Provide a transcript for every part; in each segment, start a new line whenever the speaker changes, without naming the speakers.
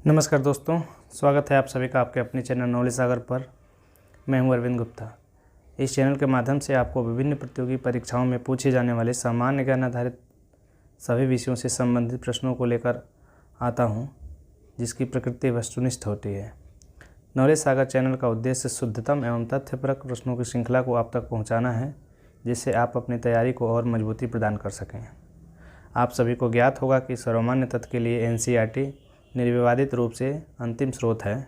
नमस्कार दोस्तों, स्वागत है आप सभी का आपके अपने चैनल नॉलेज सागर पर। मैं हूं अरविंद गुप्ता। इस चैनल के माध्यम से आपको विभिन्न प्रतियोगी परीक्षाओं में पूछे जाने वाले सामान्य ज्ञान आधारित सभी विषयों से संबंधित प्रश्नों को लेकर आता हूं, जिसकी प्रकृति वस्तुनिष्ठ होती है। नॉलेज सागर चैनल का उद्देश्य शुद्धतम एवं तथ्यपरक प्रश्नों की श्रृंखला को आप तक पहुँचाना है, जिससे आप अपनी तैयारी को और मजबूती प्रदान कर सकें। आप सभी को ज्ञात होगा कि सर्वमान्य तथ्य के लिए NCERT निर्विवादित रूप से अंतिम स्रोत है।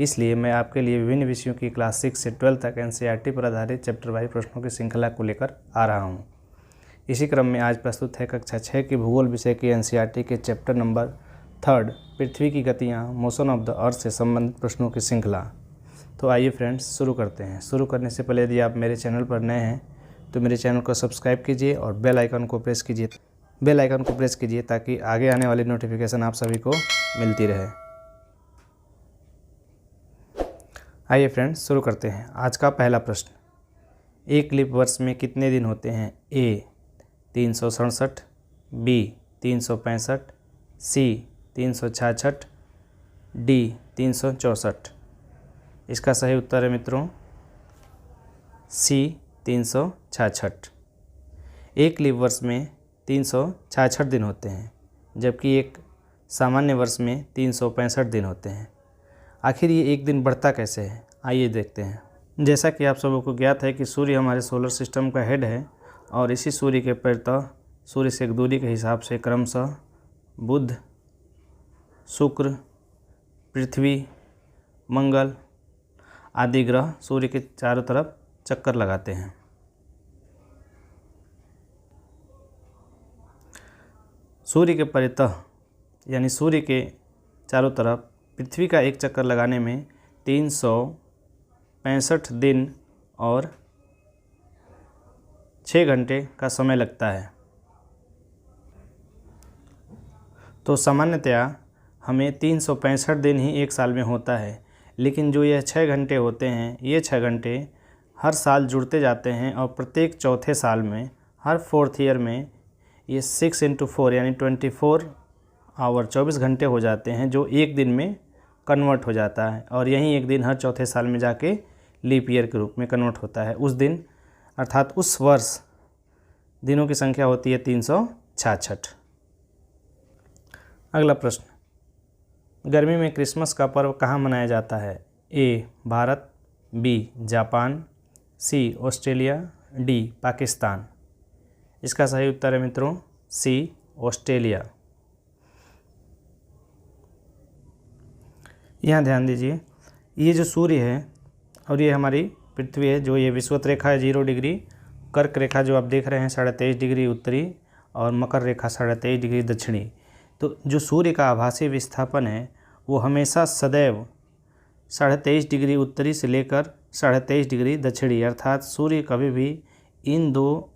इसलिए मैं आपके लिए विभिन्न विषयों की क्लास 6 से 12 तक NCERT पर आधारित चैप्टर वाइज प्रश्नों की श्रृंखला को लेकर आ रहा हूं। इसी क्रम में आज प्रस्तुत है कक्षा 6 की भूगोल विषय की NCERT के चैप्टर नंबर 3 पृथ्वी की गतियां मोशन ऑफ द अर्थ से संबंधित प्रश्नों की श्रृंखला। तो आइए फ्रेंड्स शुरू करते हैं। शुरू करने से पहले यदि आप मेरे चैनल पर नए हैं तो मेरे चैनल को सब्सक्राइब कीजिए और बेल आइकन को प्रेस कीजिए ताकि आगे आने वाली नोटिफिकेशन आप सभी को मिलती रहे। आइए फ्रेंड्स शुरू करते हैं। आज का पहला प्रश्न, एक लीप वर्ष में कितने दिन होते हैं? A 367, B 365, C 366, D 364। इसका सही उत्तर है मित्रों C 366। एक लीप वर्ष में 366 दिन होते हैं, जबकि एक सामान्य वर्ष में 365 दिन होते हैं। आखिर ये एक दिन बढ़ता कैसे है, आइए देखते हैं। जैसा कि आप सबों को ज्ञात है कि सूर्य हमारे सोलर सिस्टम का हेड है और इसी सूर्य के परितः सूर्य से एक दूरी के हिसाब से क्रमशः बुध, शुक्र, पृथ्वी, मंगल आदि ग्रह सूर्य के चारों तरफ चक्कर लगाते हैं। सूर्य के परितः यानी सूर्य के चारों तरफ पृथ्वी का एक चक्कर लगाने में 365 दिन और 6 घंटे का समय लगता है। तो सामान्यतया हमें 365 दिन ही एक साल में होता है, लेकिन जो यह 6 घंटे होते हैं, ये 6 घंटे हर साल जुड़ते जाते हैं और प्रत्येक चौथे साल में, हर 4th ईयर में ये 6 × 4 यानी 24 आवर 24 घंटे हो जाते हैं, जो एक दिन में कन्वर्ट हो जाता है। और यही एक दिन हर चौथे साल में जाके लीप ईयर के रूप में कन्वर्ट होता है। उस दिन अर्थात उस वर्ष दिनों की संख्या होती है 366। अगला प्रश्न, गर्मी में क्रिसमस का पर्व कहाँ मनाया जाता है? A Bharat, B Japan, C Australia, D Pakistan. इसका सही उत्तर है मित्रों C ऑस्ट्रेलिया। यहाँ ध्यान दीजिए, ये जो सूर्य है और ये हमारी पृथ्वी है, जो ये विषुवत रेखा है 0 डिग्री, कर्क रेखा जो आप देख रहे हैं 23.5 डिग्री उत्तरी और मकर रेखा 23.5 डिग्री दक्षिणी। तो जो सूर्य का आभासी विस्थापन है वो हमेशा सदैव 23.5 डिग्री उत्तरी से लेकर 23.5 डिग्री दक्षिणी, अर्थात सूर्य कभी भी इन दो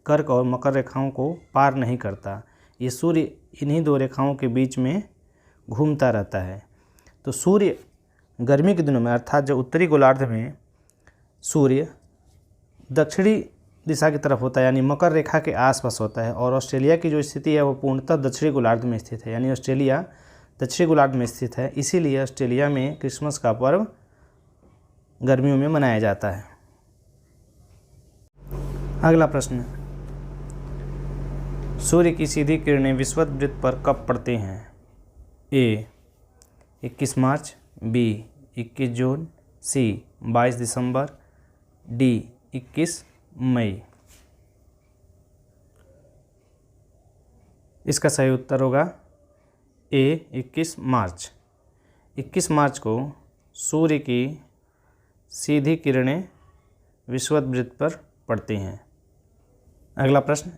कर्क और मकर रेखाओं को पार नहीं करता। ये सूर्य इन्हीं दो रेखाओं के बीच में घूमता रहता है। तो सूर्य गर्मी के दिनों में अर्थात जो उत्तरी गोलार्ध में सूर्य दक्षिणी दिशा की तरफ होता है, यानी मकर रेखा के आसपास होता है, और ऑस्ट्रेलिया की जो स्थिति है वो पूर्णतः दक्षिणी गोलार्ध में स्थित है, यानी ऑस्ट्रेलिया दक्षिणी गोलार्ध में स्थित है। इसीलिए ऑस्ट्रेलिया में क्रिसमस का पर्व गर्मियों में मनाया जाता है। अगला प्रश्न, सूर्य की सीधी किरणें विषुवत वृत्त पर कब पड़ती हैं? A 21 March, B 21 June, C 22 December, D 21 मई। इसका सही उत्तर होगा A 21 मार्च। 21 मार्च को सूर्य की सीधी किरणें विषुवत वृत्त पर पड़ती हैं। अगला प्रश्न,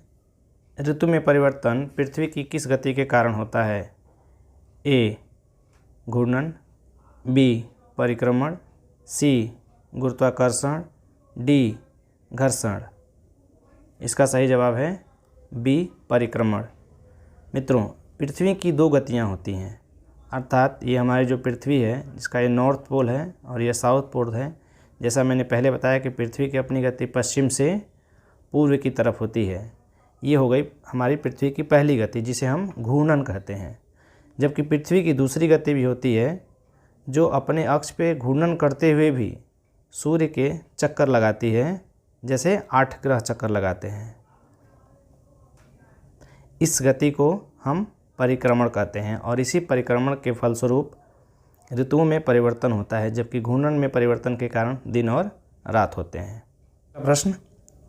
ऋतु में परिवर्तन पृथ्वी की किस गति के कारण होता है? A घूर्णन, B परिक्रमण, C गुरुत्वाकर्षण, D घर्षण। इसका सही जवाब है B परिक्रमण। मित्रों, पृथ्वी की 2 गतियां होती हैं, अर्थात ये हमारी जो पृथ्वी है जिसका ये नॉर्थ पोल है और ये साउथ पोल है। जैसा मैंने पहले बताया कि पृथ्वी की अपनी गति पश्चिम से पूर्व की तरफ होती है। ये हो गई हमारी पृथ्वी की पहली गति, जिसे हम घूर्णन कहते हैं। जबकि पृथ्वी की दूसरी गति भी होती है जो अपने अक्ष पे घूर्णन करते हुए भी सूर्य के चक्कर लगाती है, जैसे 8 ग्रह चक्कर लगाते हैं। इस गति को हम परिक्रमण कहते हैं और इसी परिक्रमण के फलस्वरूप ऋतुओं में परिवर्तन होता है, जबकि घूर्णन में परिवर्तन के कारण दिन और रात होते हैं। प्रश्न,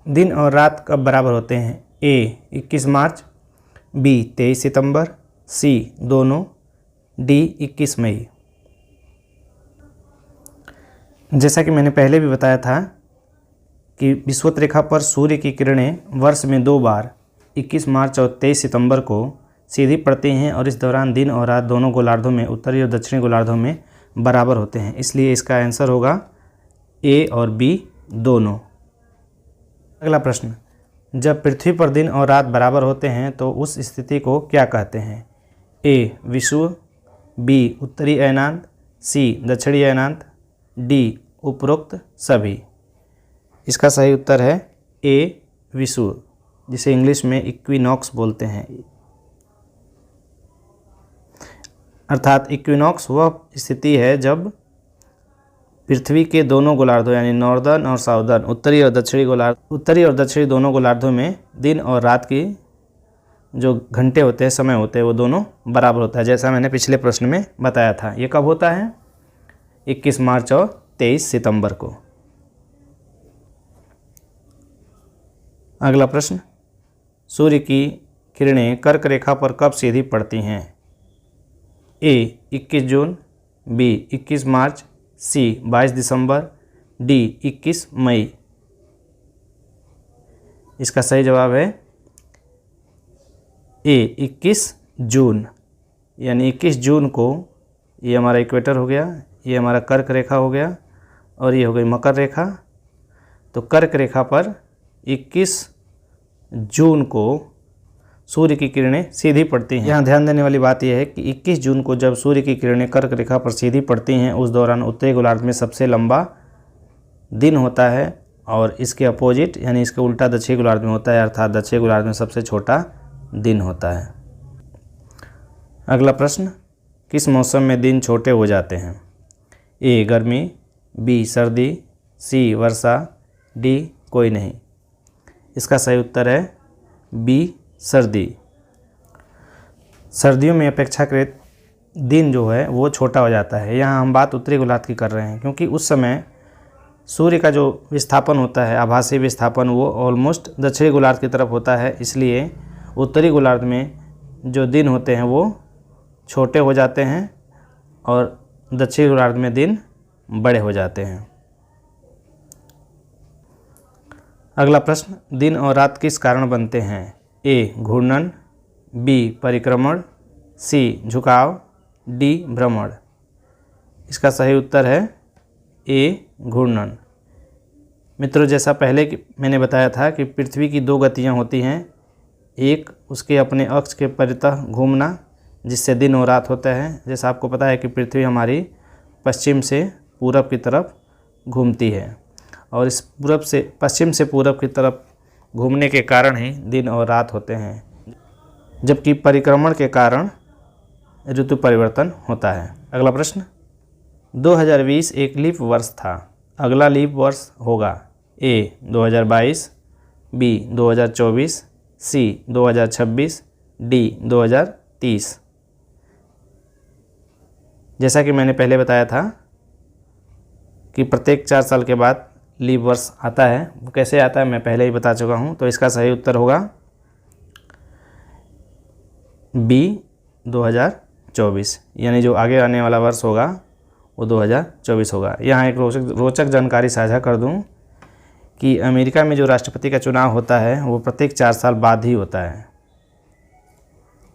दिन और रात कब बराबर होते हैं? ए 21 मार्च, बी 23 सितंबर, सी दोनों, डी 21 मई। जैसा कि मैंने पहले भी बताया था कि विषुवत रेखा पर सूर्य की किरणें वर्ष में 2 बार 21 मार्च और 23 सितंबर को सीधी पड़ती हैं और इस दौरान दिन और रात दोनों गोलार्धों में, उत्तरी और दक्षिणी गोलार्धों में बराबर होते हैं। इसलिए इसका आंसर होगा ए और बी दोनों। अगला प्रश्न, जब पृथ्वी पर दिन और रात बराबर होते हैं तो उस स्थिति को क्या कहते हैं? ए विषुव, बी उत्तरी अयनांत, सी दक्षिणी अयनांत, डी उपरोक्त सभी। इसका सही उत्तर है ए विषुव, जिसे इंग्लिश में इक्विनॉक्स बोलते हैं। अर्थात इक्विनॉक्स वह स्थिति है जब पृथ्वी के दोनों गोलार्धों यानी नॉर्दर्न और साउदर्न, उत्तरी और दक्षिणी दोनों गोलार्धों में दिन और रात की जो घंटे होते हैं, समय होते हैं, वो दोनों बराबर होता है, जैसा मैंने पिछले प्रश्न में बताया था। ये कब होता है? 21 मार्च और 23 सितंबर को। अगला प्रश्न, सूर्य की किरणें कर्क रेखा पर कब सीधी पड़ती हैं? ए 21 जून, बी 21 मार्च, सी 22 दिसंबर, डी 21 मई। इसका सही जवाब है ए 21 जून, यानी 21 जून को ये हमारा इक्वेटर हो गया, ये हमारा कर्क रेखा हो गया और ये हो गई मकर रेखा। तो कर्क रेखा पर 21 जून को सूर्य की किरणें सीधी पड़ती हैं। यहाँ ध्यान देने वाली बात यह है कि 21 जून को जब सूर्य की किरणें कर्क रेखा पर सीधी पड़ती हैं, उस दौरान उत्तरी गोलार्ध में सबसे लंबा दिन होता है और इसके अपोजिट यानी इसके उल्टा दक्षिणी गोलार्ध में होता है, अर्थात दक्षिणी गोलार्ध में सबसे छोटा दिन होता है। अगला प्रश्न, किस मौसम में दिन छोटे हो जाते हैं? ए गर्मी, बी सर्दी, सी वर्षा, डी कोई नहीं। इसका सही उत्तर है बी सर्दी। सर्दियों में अपेक्षाकृत दिन जो है वो छोटा हो जाता है। यहाँ हम बात उत्तरी गोलार्ध की कर रहे हैं, क्योंकि उस समय सूर्य का जो विस्थापन होता है, आभासी विस्थापन, वो ऑलमोस्ट दक्षिणी गोलार्ध की तरफ होता है। इसलिए उत्तरी गोलार्ध में जो दिन होते हैं वो छोटे हो जाते हैं और दक्षिणी गोलार्ध में दिन बड़े हो जाते हैं। अगला प्रश्न, दिन और रात किस कारण बनते हैं? ए घूर्णन, बी परिक्रमण, सी झुकाव, डी भ्रमण। इसका सही उत्तर है ए घूर्णन। मित्रों, जैसा पहले मैंने बताया था कि पृथ्वी की 2 गतियाँ होती हैं, एक उसके अपने अक्ष के परितः घूमना जिससे दिन और रात होता है। जैसा आपको पता है कि पृथ्वी हमारी पश्चिम से पूरब की तरफ घूमती है और इस पश्चिम से पूरब की तरफ घूमने के कारण ही दिन और रात होते हैं, जबकि परिक्रमण के कारण ऋतु परिवर्तन होता है। अगला प्रश्न, 2020 एक लीप वर्ष था, अगला लीप वर्ष होगा ए 2022, बी 2024, सी 2026, डी 2030। जैसा कि मैंने पहले बताया था कि प्रत्येक 4 साल के बाद लीप वर्ष आता है। वो कैसे आता है मैं पहले ही बता चुका हूँ। तो इसका सही उत्तर होगा बी 2024, यानी जो आगे आने वाला वर्ष होगा वो 2024 होगा। यहाँ एक रोचक जानकारी साझा कर दूँ कि अमेरिका में जो राष्ट्रपति का चुनाव होता है वो प्रत्येक 4 साल बाद ही होता है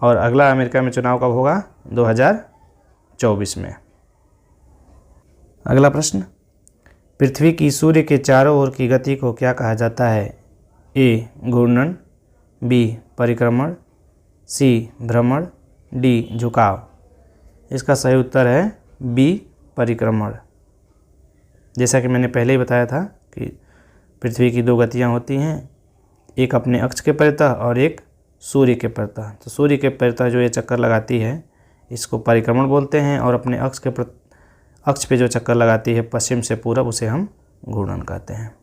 और अगला अमेरिका में चुनाव कब होगा? 2024 में। अगला प्रश्न, पृथ्वी की सूर्य के चारों ओर की गति को क्या कहा जाता है? ए घूर्णन, बी परिक्रमण, सी भ्रमण, डी झुकाव। इसका सही उत्तर है बी परिक्रमण। जैसा कि मैंने पहले ही बताया था कि पृथ्वी की 2 गतियाँ होती हैं, एक अपने अक्ष के परितः और एक सूर्य के परितः। तो सूर्य के परितः जो ये चक्कर लगाती है इसको परिक्रमण बोलते हैं। और अपने अक्ष पे जो चक्कर लगाती है पश्चिम से पूरब, उसे हम घूर्णन कहते हैं।